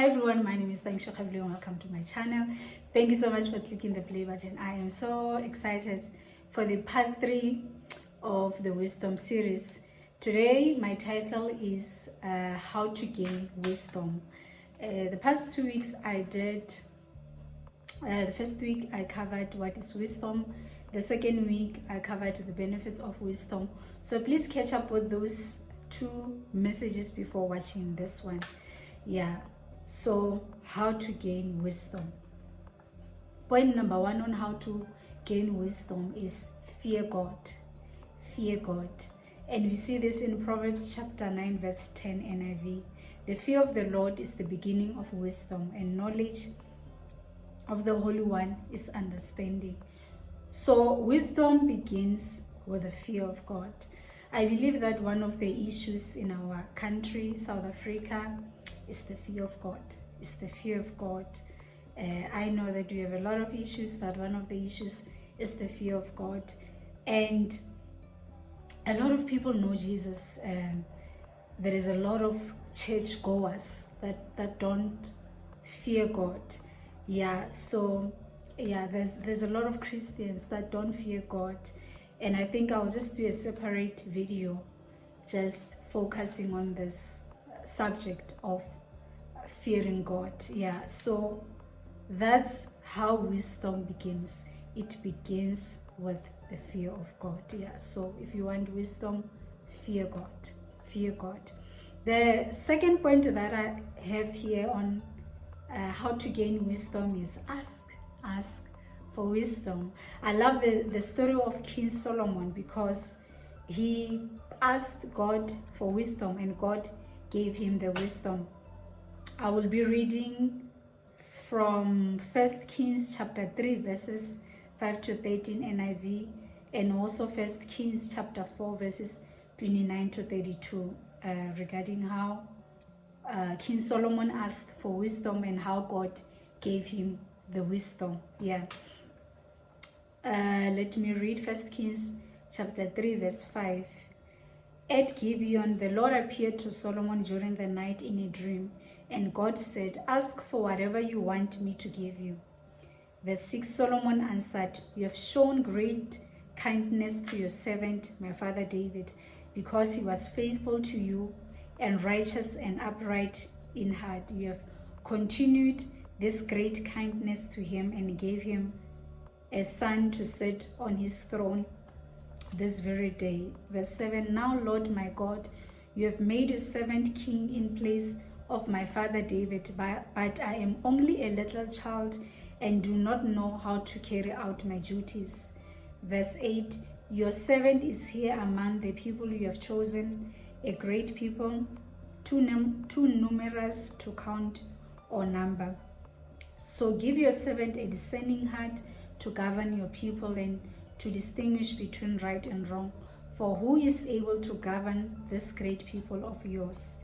Hi everyone, my name is Tanisha and welcome to my channel. Thank you so much for clicking the play button. I am so excited for the part 3 of the wisdom series. Today my title is how to gain wisdom. The past 2 weeks I did, the first week I covered what is wisdom. The second week I covered the benefits of wisdom. So please catch up with those 2 messages before watching this one. So how to gain wisdom. Point number 1 on how to gain wisdom is fear God. Fear God. And we see this in Proverbs chapter 9 verse 10 NIV. The fear of the Lord is the beginning of wisdom, and knowledge of the Holy One is understanding. So wisdom begins with the fear of God. I believe that one of the issues in our country, South Africa, is the fear of God. It's the fear of God. I know that we have a lot of issues, but one of the issues is the fear of God. And a lot of people know Jesus. There is a lot of church goers that don't fear God. There's a lot of Christians that don't fear God. And I think I'll just do a separate video just focusing on this subject of fearing God. So that's how wisdom begins. It begins with the fear of God. So if you want wisdom, fear God. Fear God. The second point that I have here on how to gain wisdom is ask for wisdom. I love the story of King Solomon because he asked God for wisdom and God gave him the wisdom. I will be reading from 1 Kings chapter 3 verses 5 to 13 NIV, and also 1 Kings chapter 4 verses 29 to 32 regarding how King Solomon asked for wisdom and how God gave him the wisdom. Let me read 1 Kings chapter 3 verse 5. At Gibeon, the Lord appeared to Solomon during the night in a dream, and God said, "Ask for whatever you want me to give you." Verse 6, Solomon answered, "You have shown great kindness to your servant, my father David, because he was faithful to you and righteous and upright in heart. You have continued this great kindness to him and gave him a son to sit on his throne this very day." Verse 7, "Now, Lord my God, you have made your servant king in place of my father David, but I am only a little child and do not know how to carry out my duties." Verse 8, "Your servant is here among the people you have chosen, a great people, too numerous to count or number. So give your servant a discerning heart to govern your people and to distinguish between right and wrong. For who is able to govern this great people of yours?"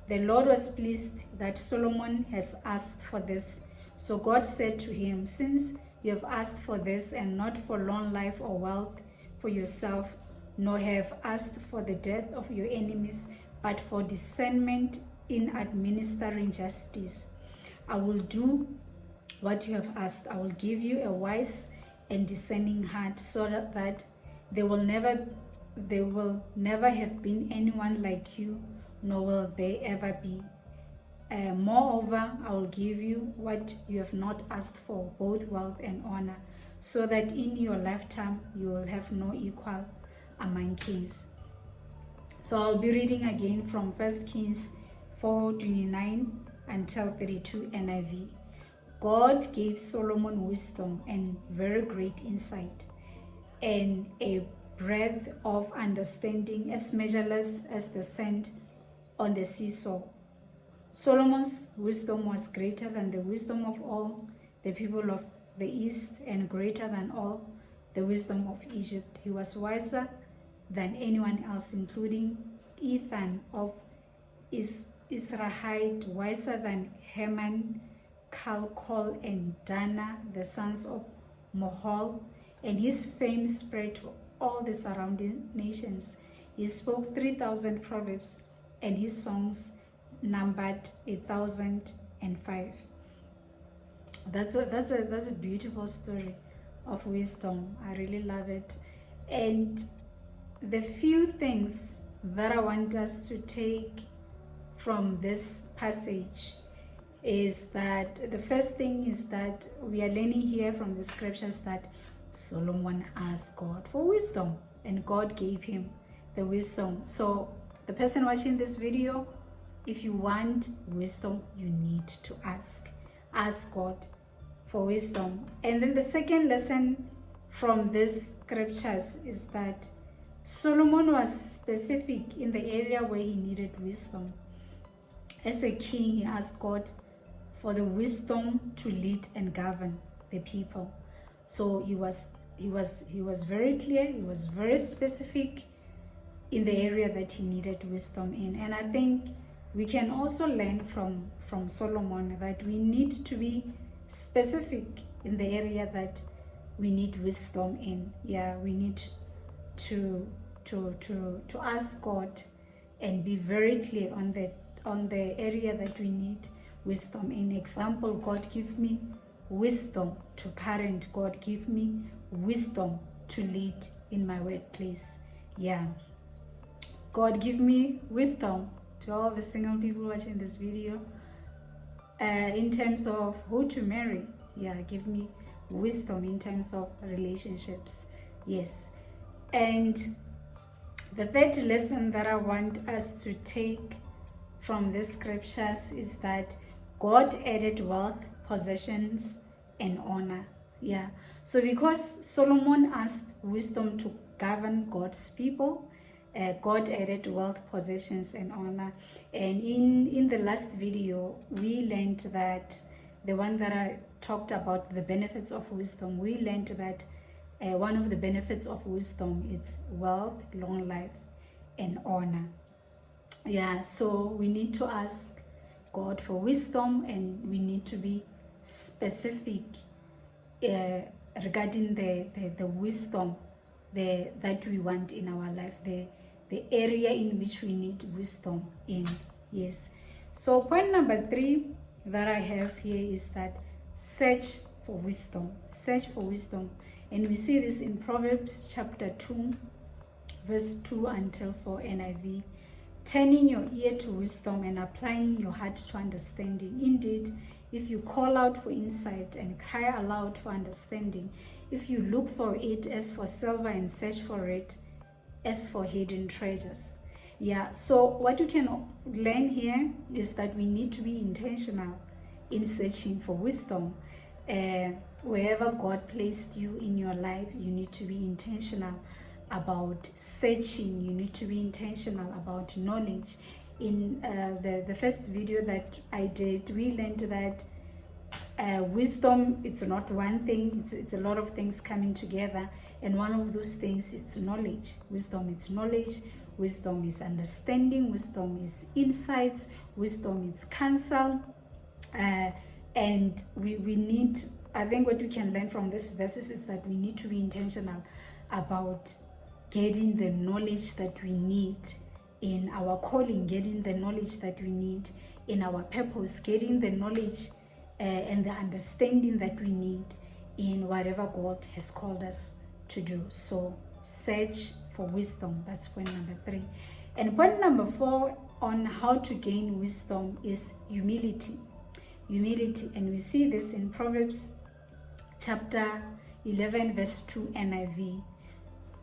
The Lord was pleased that Solomon has asked for this. So God said to him, "Since you have asked for this and not for long life or wealth for yourself, nor have asked for the death of your enemies, but for discernment in administering justice, I will do what you have asked. I will give you a wise and discerning heart, so that there will never have been anyone like you, nor will there ever be. Moreover, I will give you what you have not asked for, both wealth and honor, so that in your lifetime you will have no equal among kings." So I'll be reading again from 1 Kings 4:29 until 32 NIV. God gave Solomon wisdom and very great insight, and a breadth of understanding as measureless as the sand on the seashore. Solomon's wisdom was greater than the wisdom of all the people of the East, and greater than all the wisdom of Egypt. He was wiser than anyone else, including Ethan of Israelite, wiser than Heman, Calcol, and Dana, the sons of Mohol, and his fame spread to all the surrounding nations. He spoke 3,000 proverbs, and his songs numbered 1,000 and 5. That's a beautiful story of wisdom. I really love it. And the few things that I want us to take from this passage is that the first thing is that we are learning here from the scriptures that Solomon asked God for wisdom, and God gave him the wisdom. So the person watching this video, if you want wisdom, you need to ask God for wisdom. And then the second lesson from these scriptures is that Solomon was specific in the area where he needed wisdom. As a king, he asked God for the wisdom to lead and govern the people. So he was very clear, he was very specific in the area that he needed wisdom in. And I think we can also learn from Solomon that we need to be specific in the area that we need wisdom in. Yeah, we need to ask God and be very clear on the area that we need wisdom in. Example, God give me wisdom to parent. God give me wisdom to lead in my workplace. Yeah, God give me wisdom. To all the single people watching this video, in terms of who to marry. Yeah, give me wisdom in terms of relationships. Yes. And the third lesson that I want us to take from the scriptures is that God added wealth, possessions, and honor. Yeah. So because Solomon asked wisdom to govern God's people, God added wealth, possessions, and honor. And in the last video, we learned that the one that I talked about the benefits of wisdom, we learned that one of the benefits of wisdom is wealth, long life, and honor. Yeah, so we need to ask God for wisdom, and we need to be specific regarding the wisdom that we want in our life, the area in which we need wisdom in. Yes. So point number 3 that I have here is that search for wisdom. Search for wisdom. And we see this in Proverbs chapter 2, verse 2 until 4 NIV. Turning your ear to wisdom and applying your heart to understanding. Indeed, if you call out for insight and cry aloud for understanding, if you look for it as for silver and search for it as for hidden treasures. Yeah, so what you can learn here is that we need to be intentional in searching for wisdom. Wherever God placed you in your life, you need to be intentional about searching. You need to be intentional about knowledge. In the first video that I did, we learned that wisdom, it's not one thing, it's a lot of things coming together, and one of those things is knowledge. Wisdom is knowledge, wisdom is understanding, wisdom is insights, wisdom is counsel, and we need, I think what we can learn from these verses is that we need to be intentional about getting the knowledge that we need in our calling, getting the knowledge that we need in our purpose, getting the knowledge and the understanding that we need in whatever God has called us to do. So search for wisdom. That's point number 3. And point number 4 on how to gain wisdom is humility. Humility. And we see this in Proverbs chapter 11 verse 2 NIV.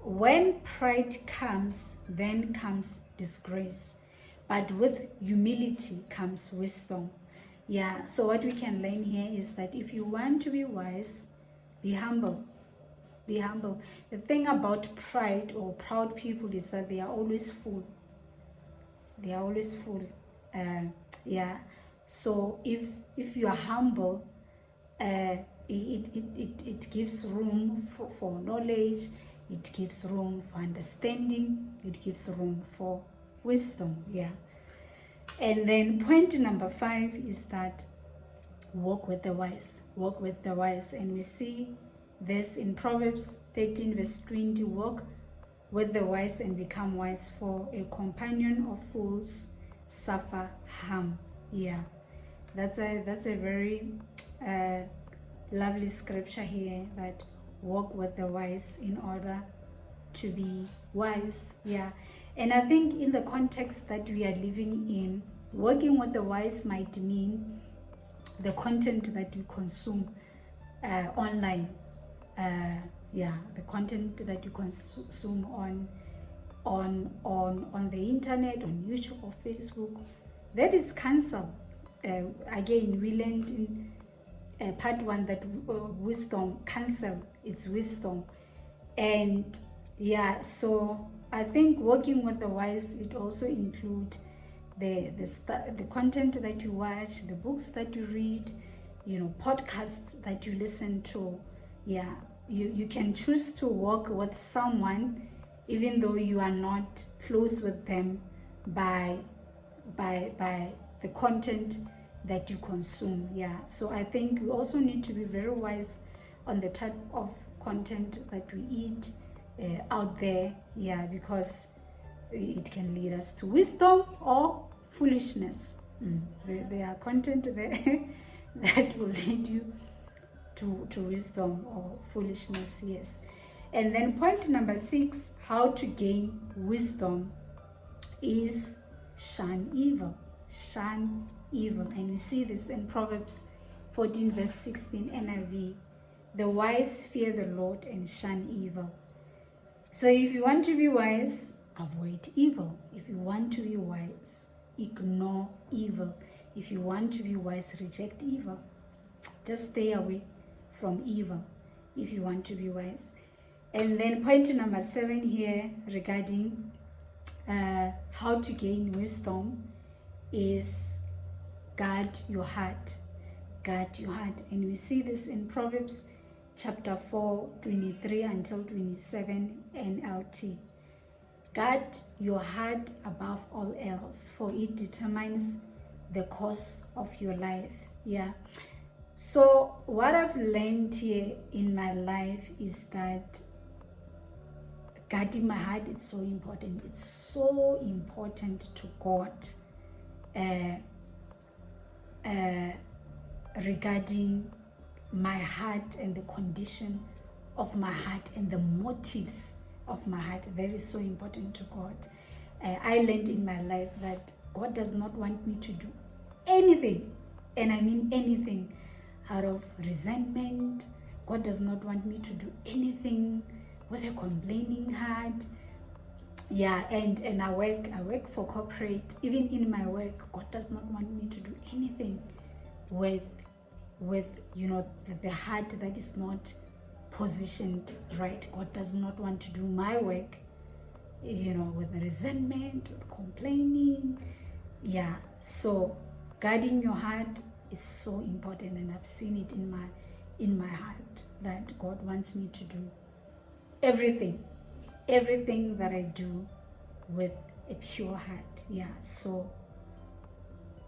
When pride comes, then comes disgrace, but with humility comes wisdom. Yeah, so what we can learn here is that if you want to be wise, be humble. Be humble. The thing about pride or proud people is that they are always full. They are always full. Yeah. So if you are humble, it gives room for knowledge. It gives room for understanding. It gives room for wisdom. Yeah. And then point number 5 is that walk with the wise. Walk with the wise. And we see this in Proverbs 13 verse 20. Walk with the wise and become wise, for a companion of fools suffer harm. Yeah. That's a very lovely scripture here, that walk with the wise in order to be wise. Yeah. And I think in the context that we are living in, working with the wise might mean the content that you consume online. The content that you consume on the internet, on YouTube or Facebook, that is cancelled. Again, we learned in part 1 that wisdom, cancel, it's wisdom. And yeah, so I think working with the wise, it also includes the content that you watch, the books that you read, podcasts that you listen to. Yeah, you can choose to work with someone even though you are not close with them by the content that you consume. Yeah, so I think we also need to be very wise on the type of content that we eat out there. Yeah, because it can lead us to wisdom or foolishness. There are content there that will lead you to wisdom or foolishness. Yes. And then point number 6, how to gain wisdom, is shun evil. Shun evil. And we see this in Proverbs 14 verse 16 NIV. The wise fear the Lord and shun evil. So if you want to be wise, avoid evil. If you want to be wise, ignore evil. If you want to be wise, reject evil. Just stay away from evil if you want to be wise. And then point number 7 here regarding how to gain wisdom is guard your heart. Guard your heart. And we see this in Proverbs chapter 4, 23 until 27 NLT. Guard your heart above all else, for it determines the course of your life. Yeah. So what I've learned here in my life is that guarding my heart is so important. It's so important to God regarding my heart and the condition of my heart and the motives of my heart. That is so important to God. I learned in my life that God does not want me to do anything, and I mean anything, out of resentment. God does not want me to do anything with a complaining heart. Yeah, and I work for corporate. Even in my work, God does not want me to do anything with the heart that is not positioned right. God does not want to do my work with resentment, with complaining. Yeah, so guarding your heart is so important, and I've seen it in my heart that God wants me to do everything that I do with a pure heart. Yeah, so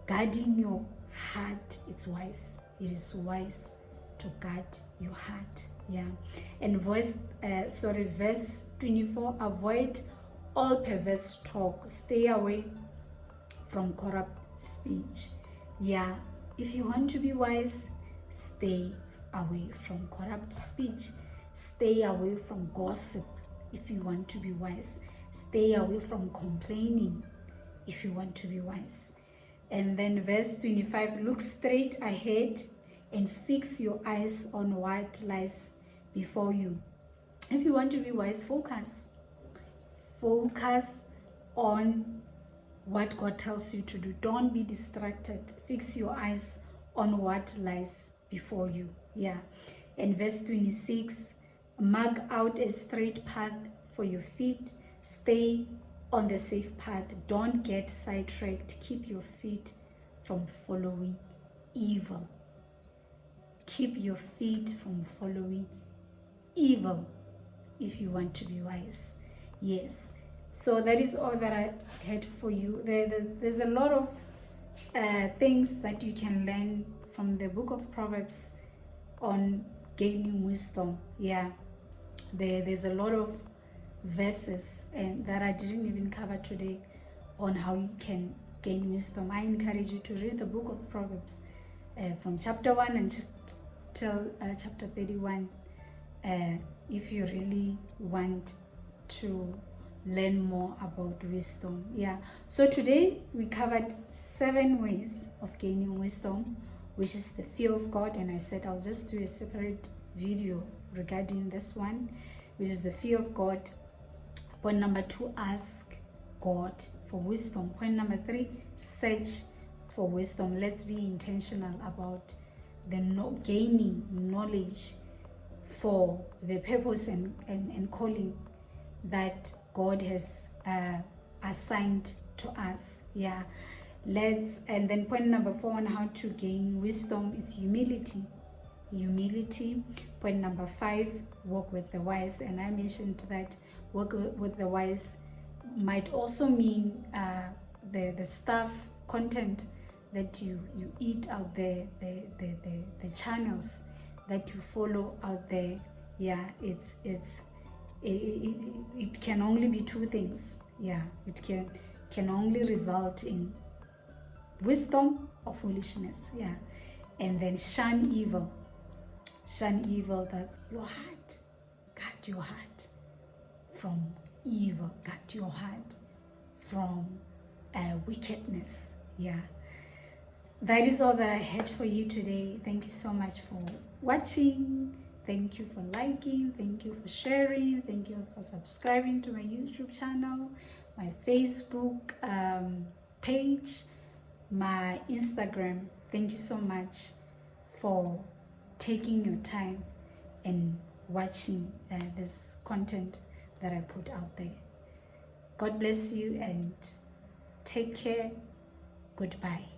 guarding your heart, it's wise. It is wise to guard your heart. Yeah. And verse 24, avoid all perverse talk, stay away from corrupt speech. Yeah, if you want to be wise, stay away from corrupt speech. Stay away from gossip if you want to be wise. Stay away from complaining if you want to be wise. And then verse 25, look straight ahead and fix your eyes on what lies before you. If you want to be wise, focus on what God tells you to do. Don't be distracted. Fix your eyes on what lies before you. Yeah. And verse 26, mark out a straight path for your feet. Stay on the safe path. Don't get sidetracked. Keep your feet from following evil. Keep your feet from following evil if you want to be wise. Yes. So that is all that I had for you. There's a lot of things that you can learn from the book of Proverbs on gaining wisdom. Yeah. There's a lot of verses and that I didn't even cover today on how you can gain wisdom. I encourage you to read the book of Proverbs from chapter 1 until chapter 31, if you really want to learn more about wisdom. Yeah, so today we covered 7 ways of gaining wisdom, which is the fear of God, and I said I'll just do a separate video regarding this one, which is the fear of God. Point number 2, ask God for wisdom. Point number 3, search for wisdom. Let's be intentional about gaining knowledge for the purpose and calling that God has assigned to us. Yeah, and then point number 4 on how to gain wisdom is humility. Point number 5, walk with the wise, and I mentioned that work with the wise might also mean the stuff, content that you eat out there, the channels that you follow out there. Yeah, it can only be 2 things. Yeah, it can only result in wisdom or foolishness. Yeah, and then shun evil. That's your heart. Guard your heart from evil. Guard your heart from wickedness. Yeah, that is all that I had for you today. Thank you so much for watching. Thank you for liking. Thank you for sharing. Thank you for subscribing to my YouTube channel, my Facebook page, my Instagram. Thank you so much for taking your time and watching this content that I put out there. God bless you and take care. Goodbye.